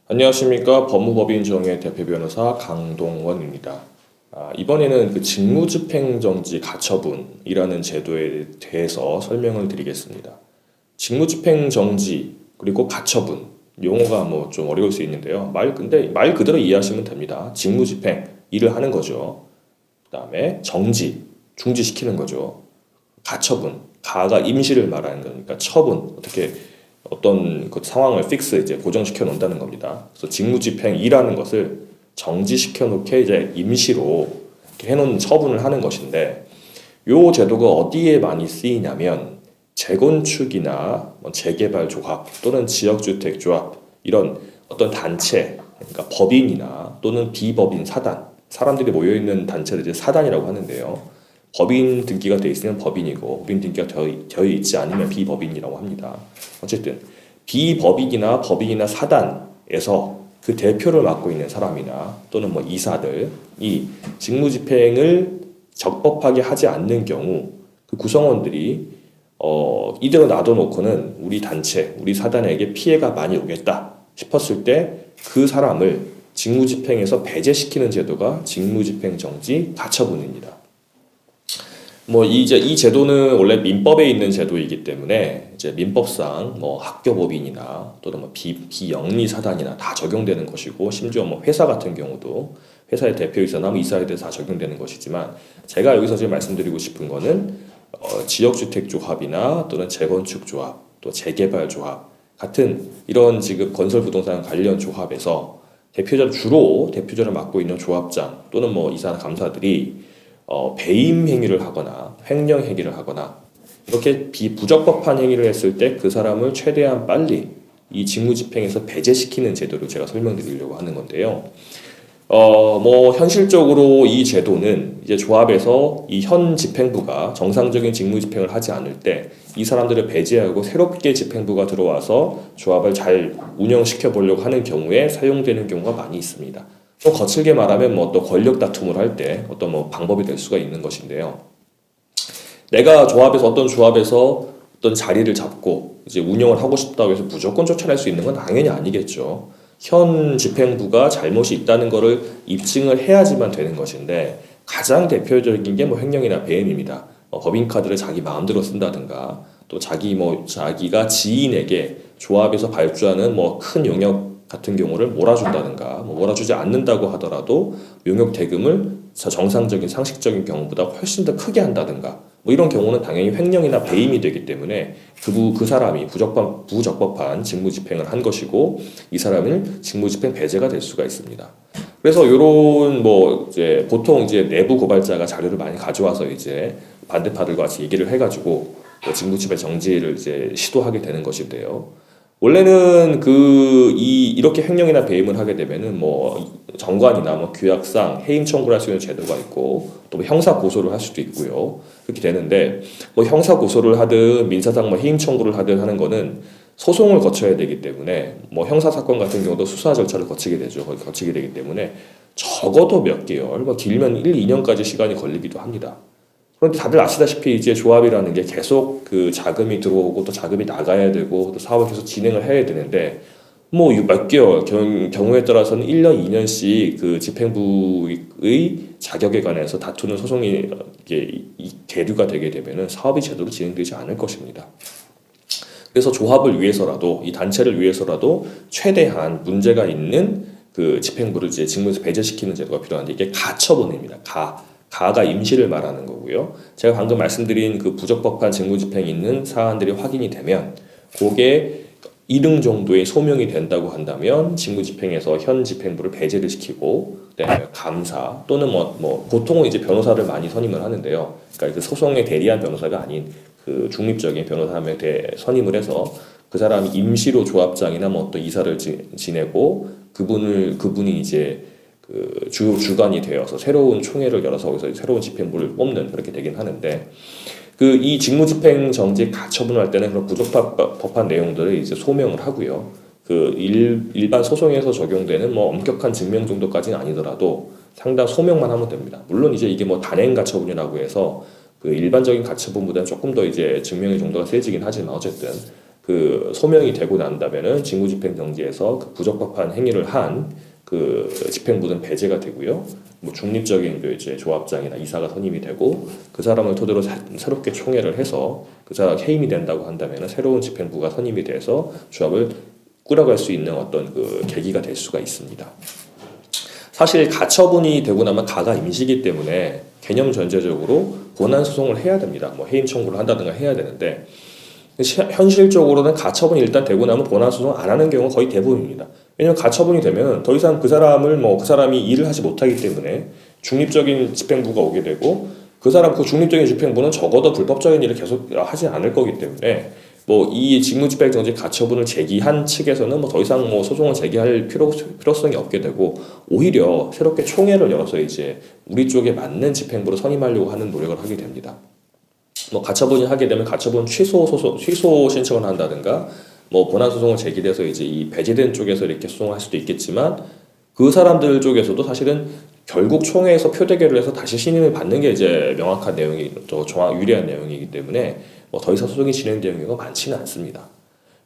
안녕하십니까. 법무법인정의 대표 변호사 강동원입니다. 이번에는 그 직무집행정지 가처분이라는 제도에 대해서 설명을 드리겠습니다. 직무집행정지 그리고 가처분 용어가 뭐 좀 어려울 수 있는데요. 근데 말 그대로 이해하시면 됩니다. 직무집행 일을 하는 거죠. 그다음에 정지 중지시키는 거죠. 가처분 가가 임시를 말하는 거니까 처분 어떻게 어떤 그 상황을 픽스 이제 고정시켜 놓는다는 겁니다. 그래서 직무집행이라는 것을 정지시켜 놓게 이제 임시로 이렇게 해놓은 처분을 하는 것인데, 요 제도가 어디에 많이 쓰이냐면 재건축이나 뭐 재개발 조합 또는 지역주택 조합 이런 어떤 단체, 그러니까 법인이나 또는 비법인 사단, 사람들이 모여 있는 단체를 이제 사단이라고 하는데요. 법인 등기가 돼 있으면 법인이고 법인 등기가 되어 있지 않으면 비법인이라고 합니다. 어쨌든 비법인이나 법인이나 사단에서 그 대표를 맡고 있는 사람이나 또는 뭐 이사들이 직무집행을 적법하게 하지 않는 경우 그 구성원들이 이대로 놔둬놓고는 우리 단체, 우리 사단에게 피해가 많이 오겠다 싶었을 때 그 사람을 직무집행에서 배제시키는 제도가 직무집행정지 가처분입니다. 이 제도는 원래 민법에 있는 제도이기 때문에 이제 민법상 뭐 학교법인이나 또는 뭐 비영리 사단이나 다 적용되는 것이고, 심지어 뭐 회사 같은 경우도 회사의 대표이사나 뭐 이사에 대해서 다 적용되는 것이지만, 제가 여기서 지금 말씀드리고 싶은 거는 지역주택조합이나 또는 재건축조합 또 재개발조합 같은 이런 지금 건설부동산 관련 조합에서 주로 대표자를 맡고 있는 조합장 또는 뭐 이사나 감사들이 배임 행위를 하거나 횡령 행위를 하거나 이렇게 부적법한 행위를 했을 때 그 사람을 최대한 빨리 이 직무집행에서 배제시키는 제도를 제가 설명드리려고 하는 건데요. 현실적으로 이 제도는 이제 조합에서 이 현 집행부가 정상적인 직무집행을 하지 않을 때 이 사람들을 배제하고 새롭게 집행부가 들어와서 조합을 잘 운영시켜 보려고 하는 경우에 사용되는 경우가 많이 있습니다. 좀 거칠게 말하면 뭐 또 권력 다툼을 할 때 어떤 뭐 방법이 될 수가 있는 것인데요. 내가 어떤 조합에서 어떤 자리를 잡고 이제 운영을 하고 싶다고 해서 무조건 쫓아낼 수 있는 건 당연히 아니겠죠. 현 집행부가 잘못이 있다는 것을 입증을 해야지만 되는 것인데, 가장 대표적인 게 뭐 횡령이나 배임입니다. 법인카드를 자기 마음대로 쓴다든가, 또 자기가 지인에게 조합에서 발주하는 뭐 큰 용역 같은 경우를 몰아준다든가, 몰아주지 않는다고 하더라도 용역 대금을 정상적인 상식적인 경우보다 훨씬 더 크게 한다든가, 이런 경우는 당연히 횡령이나 배임이 되기 때문에 그 사람이 부적법한 직무집행을 한 것이고, 이 사람은 직무집행 배제가 될 수가 있습니다. 그래서 이런 보통 이제 내부 고발자가 자료를 많이 가져와서 이제 반대파들과 같이 얘기를 해가지고 직무집행 정지를 이제 시도하게 되는 것인데요. 원래는 이렇게 횡령이나 배임을 하게 되면은 정관이나 규약상 해임 청구를 할 수 있는 제도가 있고, 또 형사 고소를 할 수도 있고요. 그렇게 되는데, 형사 고소를 하든 민사상 해임 청구를 하든 하는 거는 소송을 거쳐야 되기 때문에, 형사 사건 같은 경우도 수사 절차를 거치게 되기 때문에 적어도 몇 개월, 길면 1, 2년까지 시간이 걸리기도 합니다. 그런데 다들 아시다시피 이제 조합이라는 게 계속 그 자금이 들어오고 또 자금이 나가야 되고 또 사업을 계속 진행을 해야 되는데, 몇 개월 경우에 따라서는 1년, 2년씩 그 집행부의 자격에 관해서 다투는 소송이 계류가 되게 되면은 사업이 제대로 진행되지 않을 것입니다. 그래서 조합을 위해서라도, 이 단체를 위해서라도 최대한 문제가 있는 그 집행부를 이제 직무에서 배제시키는 제도가 필요한데, 이게 가처분입니다. 가가 임시를 말하는 거고요. 제가 방금 말씀드린 그 부적법한 직무집행이 있는 사안들이 확인이 되면, 그게 2등 정도의 소명이 된다고 한다면 직무집행에서 현 집행부를 배제를 시키고, 그다음에 감사 또는 보통은 이제 변호사를 많이 선임을 하는데요. 그러니까 그 소송에 대리한 변호사가 아닌 그 중립적인 변호사 한 명 선임을 해서 그 사람이 임시로 조합장이나 또 이사를 지내고, 그분이 이제 그 주관이 되어서 새로운 총회를 열어서 거기서 새로운 집행부를 뽑는, 그렇게 되긴 하는데, 이 직무집행 정지 가처분할 때는 그런 부적법한 내용들을 이제 소명을 하고요. 일반 소송에서 적용되는 엄격한 증명 정도까지는 아니더라도 상당 소명만 하면 됩니다. 물론 이제 이게 단행 가처분이라고 해서 그 일반적인 가처분보다는 조금 더 이제 증명의 정도가 세지긴 하지만, 어쨌든 그 소명이 되고 난다면은 직무집행정지에서 그 부적법한 행위를 한 그 집행부는 배제가 되고요. 뭐 중립적인 그 이제 조합장이나 이사가 선임이 되고 그 사람을 토대로 새롭게 총회를 해서 그 사람 해임이 된다고 한다면은 새로운 집행부가 선임이 돼서 조합을 꾸려갈 수 있는 어떤 그 계기가 될 수가 있습니다. 사실 가처분이 되고 나면 가가 임시이기 때문에 개념 전제적으로 본안 소송을 해야 됩니다. 뭐 해임 청구를 한다든가 해야 되는데 현실적으로는 가처분이 일단 되고 나면 본안 소송 안 하는 경우가 거의 대부분입니다. 왜냐하면 가처분이 되면 더 이상 그 사람이 일을 하지 못하기 때문에 중립적인 집행부가 오게 되고 그 중립적인 집행부는 적어도 불법적인 일을 계속 하지 않을 거기 때문에 뭐 이 직무집행정지 가처분을 제기한 측에서는 뭐 더 이상 뭐 소송을 제기할 필요성이 없게 되고 오히려 새롭게 총회를 열어서 이제 우리 쪽에 맞는 집행부로 선임하려고 하는 노력을 하게 됩니다. 뭐 가처분이 하게 되면 가처분 취소 신청을 한다든가 뭐 본안 소송을 제기돼서 이제 이 배제된 쪽에서 이렇게 소송을 할 수도 있겠지만 그 사람들 쪽에서도 사실은 결국 총회에서 표대결을 해서 다시 신임을 받는 게 이제 명확한 내용이 더 유리한 내용이기 때문에 뭐 더 이상 소송이 진행되는 경우가 많지는 않습니다.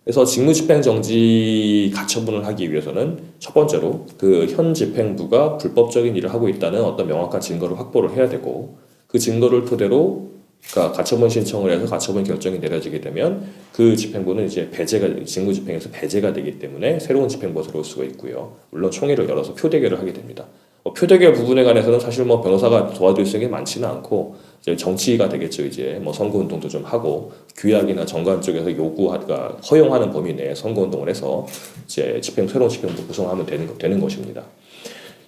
그래서 직무집행정지 가처분을 하기 위해서는 첫 번째로 그 현 집행부가 불법적인 일을 하고 있다는 어떤 명확한 증거를 확보를 해야 되고 그 증거를 토대로 그러니까 가처분 신청을 해서 가처분 결정이 내려지게 되면 그 집행부는 이제 직무집행에서 배제가 되기 때문에 새로운 집행부가 들어올 수가 있고요. 물론 총회를 열어서 표대결을 하게 됩니다. 표대결 부분에 관해서는 사실 뭐 변호사가 도와줄 수 있는 게 많지는 않고 이제 정치가 되겠죠. 이제 뭐 선거운동도 좀 하고 규약이나 정관 쪽에서 허용하는 범위 내에 선거운동을 해서 이제 새로운 집행부 구성하면 되는 것입니다.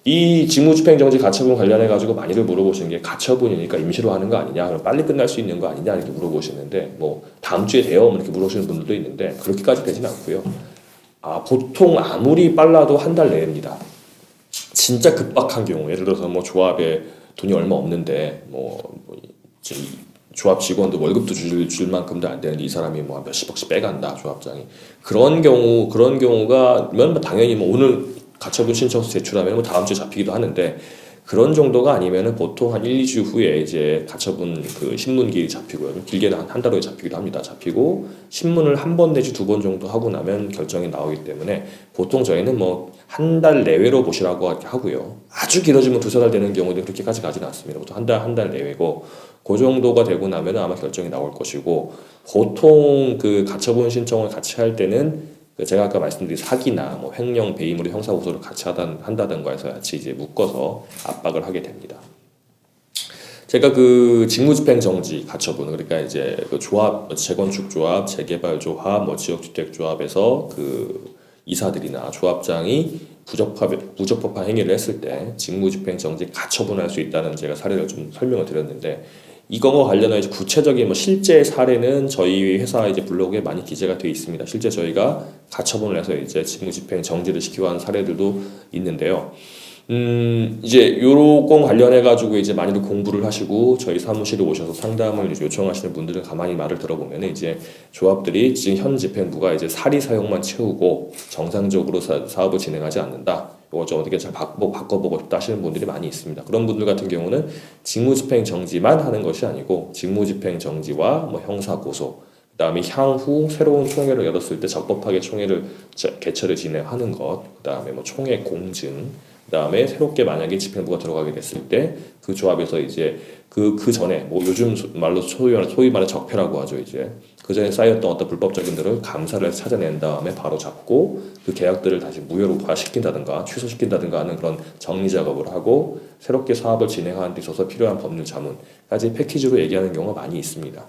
이 직무집행정지 가처분 관련해 가지고 많이들 물어보시는 게 가처분이니까 임시로 하는 거 아니냐, 그럼 빨리 끝날 수 있는 거 아니냐 이렇게 물어보시는데 뭐 다음 주에 돼요 이렇게 물어보시는 분들도 있는데 그렇게까지 되진 않고요. 보통 아무리 빨라도 한 달 내입니다. 진짜 급박한 경우, 예를 들어서 뭐 조합에 돈이 얼마 없는데 조합 직원도 월급도 줄 만큼도 안 되는데 이 사람이 뭐 몇십억씩 빼간다 조합장이 그런 경우가면 당연히 뭐 오늘 가처분 신청서 제출하면 뭐 다음 주에 잡히기도 하는데 그런 정도가 아니면은 보통 한 1, 2주 후에 이제 가처분 그 신문기 잡히고요. 길게는 한 달 후에 잡히기도 합니다. 잡히고 신문을 한 번 내지 두 번 정도 하고 나면 결정이 나오기 때문에 보통 저희는 뭐 한 달 내외로 보시라고 하고요. 아주 길어지면 두세 달 되는 경우도 그렇게까지 가지는 않습니다. 보통 한 달 내외고 그 정도가 되고 나면 아마 결정이 나올 것이고 보통 그 가처분 신청을 같이 할 때는 제가 아까 말씀드린 사기나 뭐 횡령, 배임으로 형사고소를 같이 한다든가 해서 같이 이제 묶어서 압박을 하게 됩니다. 제가 그 직무집행정지 가처분 그러니까 이제 그 조합, 재건축조합, 재개발조합, 뭐 지역주택조합에서 그 이사들이나 조합장이 부적법한 행위를 했을 때 직무집행정지 가처분할 수 있다는 제가 사례를 좀 설명을 드렸는데 이거와 관련해서 구체적인 뭐 실제 사례는 저희 회사 이제 블로그에 많이 기재가 되어 있습니다. 실제 저희가 가처분을 해서 이제 직무집행 정지를 시키고 한 사례들도 있는데요. 이제 요건 관련해 가지고 이제 많이들 공부를 하시고 저희 사무실에 오셔서 상담을 요청하시는 분들은 가만히 말을 들어보면 이제 조합들이 지금 현 집행부가 이제 사리 사용만 채우고 정상적으로 사업을 진행하지 않는다. 이거 좀 어떻게 잘 바꿔보고 싶다 하시는 분들이 많이 있습니다. 그런 분들 같은 경우는 직무집행 정지만 하는 것이 아니고 직무집행 정지와 뭐 형사고소 그다음에 향후 새로운 총회를 열었을 때 적법하게 총회를 개최를 진행하는 것 그다음에 뭐 총회 공증 그다음에 새롭게 만약에 집행부가 들어가게 됐을 때 그 조합에서 이제 그 전에 뭐 요즘 말로 소위 말해 적폐라고 하죠. 이제 그 전에 쌓였던 어떤 불법적인들을 감사를 해서 찾아낸 다음에 바로 잡고 그 계약들을 다시 무효화시킨다든가 취소시킨다든가 하는 그런 정리 작업을 하고 새롭게 사업을 진행하는 데 있어서 필요한 법률 자문까지 패키지로 얘기하는 경우가 많이 있습니다.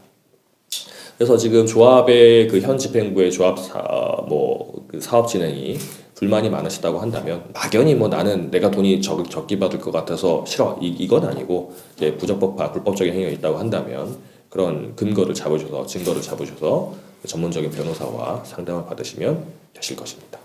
그래서 지금 조합의 그 현 집행부의 조합 그 사업 진행이 불만이 많으시다고 한다면 막연히 뭐 나는 내가 돈이 적게 받을 것 같아서 싫어 이건 아니고 이제 불법적인 행위가 있다고 한다면 그런 증거를 잡으셔서 전문적인 변호사와 상담을 받으시면 되실 것입니다.